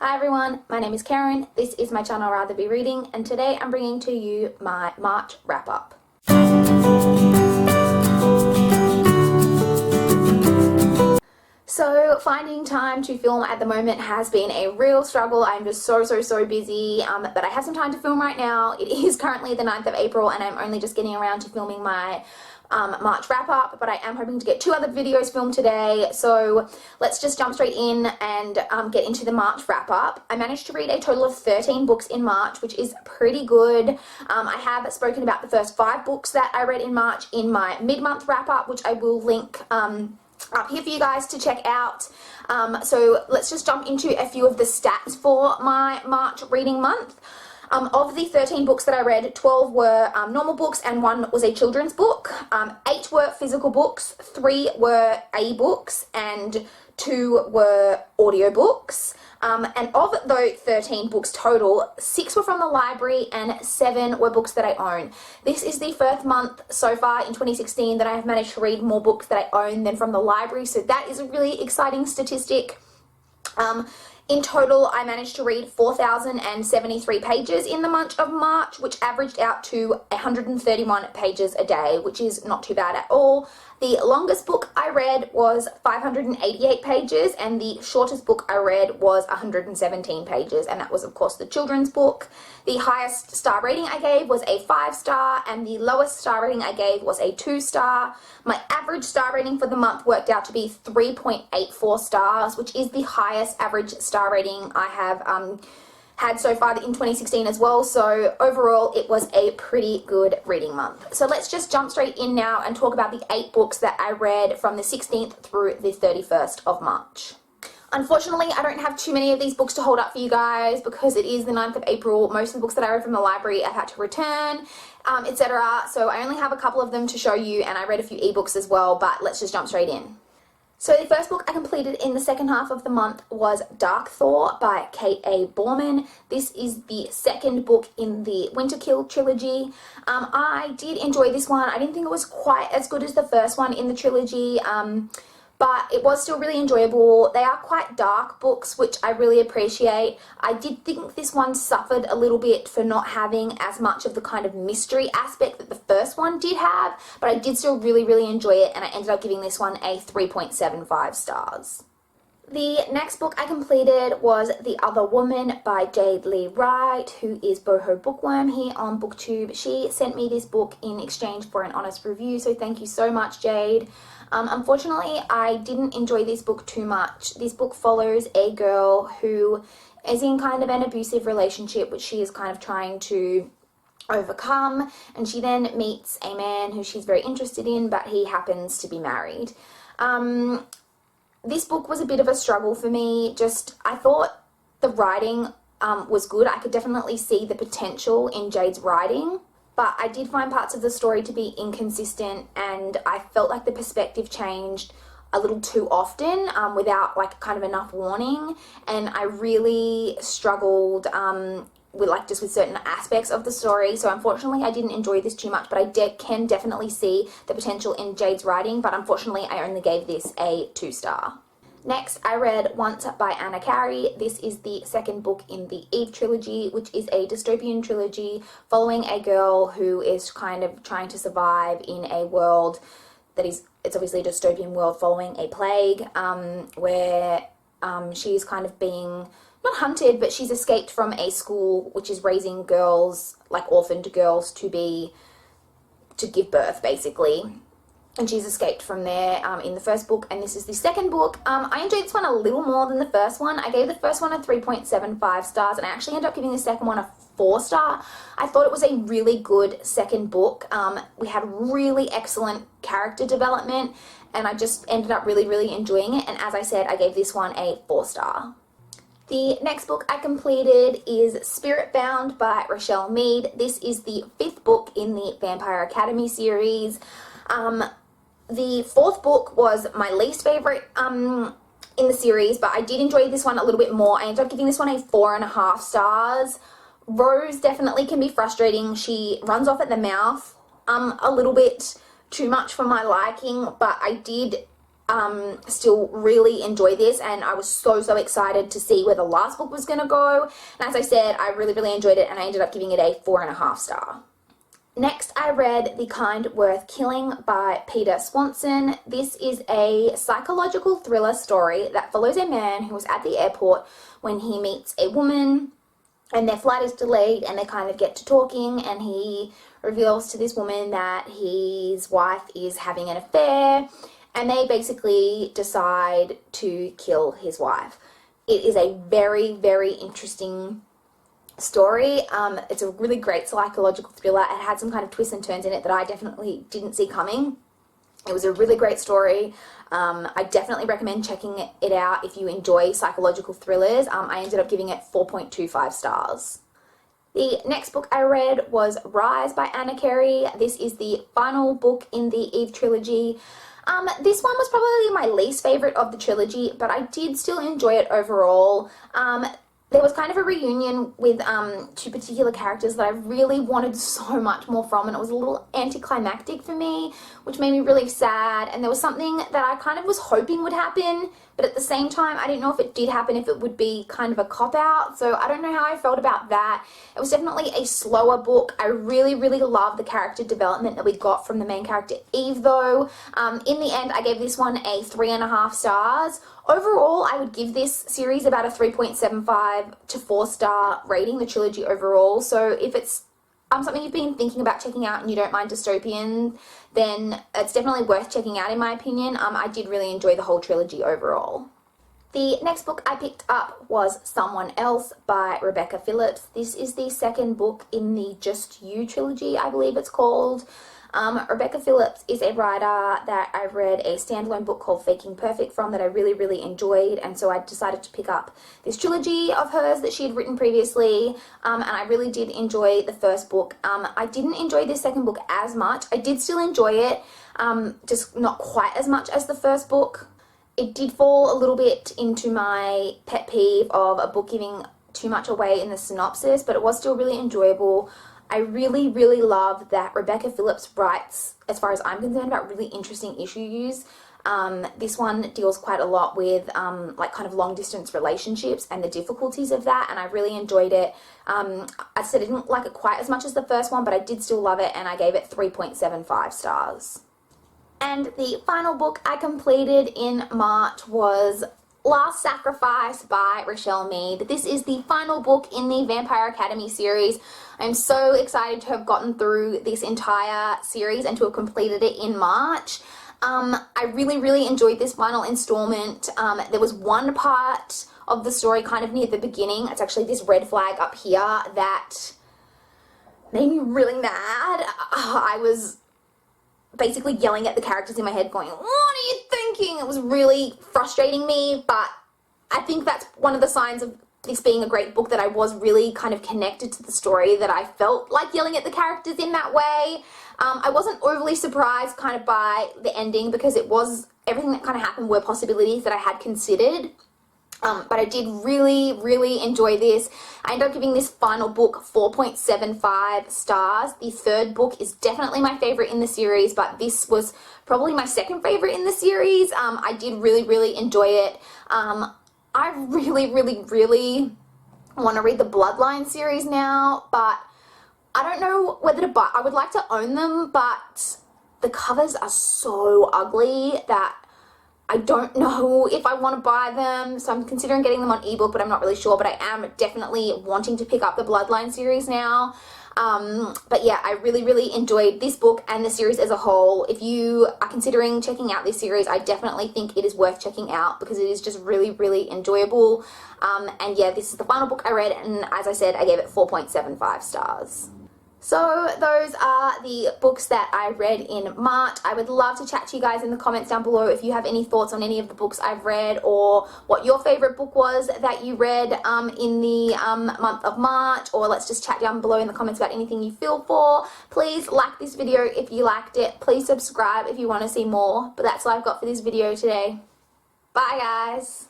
Hi everyone, my name is Karen, this is my channel RatherBeReading, and today I'm bringing to you my March wrap-up. So finding time to film at the moment has been a real struggle. I'm just so busy, but I have some time to film right now. It is currently the 9th of April and I'm only just getting around to filming my March wrap-up, but I am hoping to get 2 other videos filmed today. So let's just jump straight in and get into the March wrap-up. I managed to read a total of 13 books in March, which is pretty good. I have spoken about the first 5 books that I read in March in my mid-month wrap-up, which I will link up here for you guys to check out. So let's just jump into a few of the stats for my March reading month. Of the 13 books that I read, 12 were normal books and 1 was a children's book. 8 were physical books, 3 were e-books, and 2 were audiobooks. And of those 13 books total, 6 were from the library and 7 were books that I own. This is the first month so far in 2016 that I have managed to read more books that I own than from the library, so that is a really exciting statistic. In total, I managed to read 4,073 pages in the month of March, which averaged out to 131 pages a day, which is not too bad at all. The longest book I read was 588 pages, and the shortest book I read was 117 pages, and that was, of course, the children's book. The highest star rating I gave was a 5-star, and the lowest star rating I gave was a 2-star. My average star rating for the month worked out to be 3.84 stars, which is the highest average star rating I have had so far in 2016 as well. So overall, it was a pretty good reading month. So let's just jump straight in now and talk about the 8 books that I read from the 16th through the 31st of March. Unfortunately, I don't have too many of these books to hold up for you guys because it is the 9th of April. Most of the books that I read from the library I've had to return, etc. So I only have a couple of them to show you, and I read a few ebooks as well, but let's just jump straight in. So the first book I completed in the second half of the month was Dark Thaw by K.A. Borman. This is the second book in the Winterkill trilogy. I did enjoy this one. I didn't think it was quite as good as the first one in the trilogy, but it was still really enjoyable. They are quite dark books, which I really appreciate. I did think this one suffered a little bit for not having as much of the kind of mystery aspect that the first one did have, but I did still really enjoy it, and I ended up giving this one a 3.75 stars. The next book I completed was The Other Woman by Jade Lee Wright, who is Boho Bookworm here on BookTube. She sent me this book in exchange for an honest review, so thank you so much, Jade. Unfortunately, I didn't enjoy this book too much. This book follows a girl who is in kind of an abusive relationship, which she is kind of trying to overcome, and she then meets a man who she's very interested in, but he happens to be married. This book was a bit of a struggle for me. I thought the writing was good. I could definitely see the potential in Jade's writing, but I did find parts of the story to be inconsistent, and I felt like the perspective changed a little too often without like kind of enough warning, and I really struggled with certain aspects of the story. So unfortunately I didn't enjoy this too much, but I can definitely see the potential in Jade's writing, but unfortunately I only gave this a 2-star. Next, I read Once by Anna Carey. This is the second book in the Eve trilogy, which is a dystopian trilogy following a girl who is kind of trying to survive in a world that it's obviously a dystopian world following a plague, where she's kind of being not hunted, but she's escaped from a school which is raising girls, like orphaned girls, to give birth, basically. And she's escaped from there in the first book, and this is the second book. I enjoyed this one a little more than the first one. I gave the first one a 3.75 stars, and I actually ended up giving the second one a 4-star. I thought it was a really good second book. We had really excellent character development, and I just ended up really enjoying it. And as I said, I gave this one a 4-star. The next book I completed is Spiritbound by Rochelle Mead. This is the 5th book in the Vampire Academy series. The 4th book was my least favorite in the series, but I did enjoy this one a little bit more. I ended up giving this one a 4.5 stars. Rose definitely can be frustrating. She runs off at the mouth a little bit too much for my liking, but I did still really enjoy this, and I was so excited to see where the last book was going to go. And as I said, I really enjoyed it, and I ended up giving it a 4.5 star. Next, I read The Kind Worth Killing by Peter Swanson. This is a psychological thriller story that follows a man who was at the airport when he meets a woman, and their flight is delayed, and they kind of get to talking, and he reveals to this woman that his wife is having an affair, and they basically decide to kill his wife. It is a very interesting story. It's a really great psychological thriller. It had some kind of twists and turns in it that I definitely didn't see coming. It was a really great story. I definitely recommend checking it out if you enjoy psychological thrillers. I ended up giving it 4.25 stars. The next book I read was Rise by Anna Carey. This is the final book in the Eve trilogy. This one was probably my least favorite of the trilogy, but I did still enjoy it overall. There was kind of a reunion with two particular characters that I really wanted so much more from, and it was a little anticlimactic for me, which made me really sad. And there was something that I kind of was hoping would happen, but at the same time, I didn't know if it did happen, if it would be kind of a cop-out. So I don't know how I felt about that. It was definitely a slower book. I really love the character development that we got from the main character Eve, though. In the end, I gave this one a 3.5 stars. Overall, I would give this series about a 3.75 to 4 star rating, the trilogy overall. So if it's something you've been thinking about checking out and you don't mind dystopian, then it's definitely worth checking out in my opinion. I did really enjoy the whole trilogy overall. The next book I picked up was Someone Else by Rebecca Phillips. This is the second book in the Just You trilogy, I believe it's called. Rebecca Phillips is a writer that I read a standalone book called Faking Perfect from that I really enjoyed, and so I decided to pick up this trilogy of hers that she had written previously, and I really did enjoy the first book. I didn't enjoy this second book as much. I did still enjoy it, just not quite as much as the first book. It did fall a little bit into my pet peeve of a book giving too much away in the synopsis, but it was still really enjoyable. I really love that Rebecca Phillips writes, as far as I'm concerned, about really interesting issues. This one deals quite a lot with like kind of long distance relationships and the difficulties of that, and I really enjoyed it. I said I didn't like it quite as much as the first one, but I did still love it, and I gave it 3.75 stars. And the final book I completed in March was Last Sacrifice by Rochelle Mead. This is the final book in the Vampire Academy series. I'm so excited to have gotten through this entire series and to have completed it in March. I really enjoyed this final installment. There was one part of the story kind of near the beginning. It's actually this red flag up here that made me really mad. I was basically yelling at the characters in my head going, "What are you thinking?" It was really frustrating me, but I think that's one of the signs of this being a great book, that I was really kind of connected to the story, that I felt like yelling at the characters in that way. I wasn't overly surprised kind of by the ending, because it was, everything that kind of happened were possibilities that I had considered. But I did really enjoy this. I ended up giving this final book 4.75 stars. The third book is definitely my favorite in the series, but this was probably my second favorite in the series. I did really enjoy it. I really want to read the Bloodline series now, but I don't know whether to buy. I would like to own them, but the covers are so ugly that I don't know if I want to buy them, so I'm considering getting them on ebook, but I'm not really sure. But I am definitely wanting to pick up the Bloodline series now. But yeah, I really enjoyed this book and the series as a whole. If you are considering checking out this series, I definitely think it is worth checking out, because it is just really enjoyable. And yeah, this is the final book I read, and as I said, I gave it 4.75 stars. So those are the books that I read in March. I would love to chat to you guys in the comments down below if you have any thoughts on any of the books I've read, or what your favorite book was that you read in the month of March, or let's just chat down below in the comments about anything you feel for. Please like this video if you liked it. Please subscribe if you want to see more. But that's all I've got for this video today. Bye guys.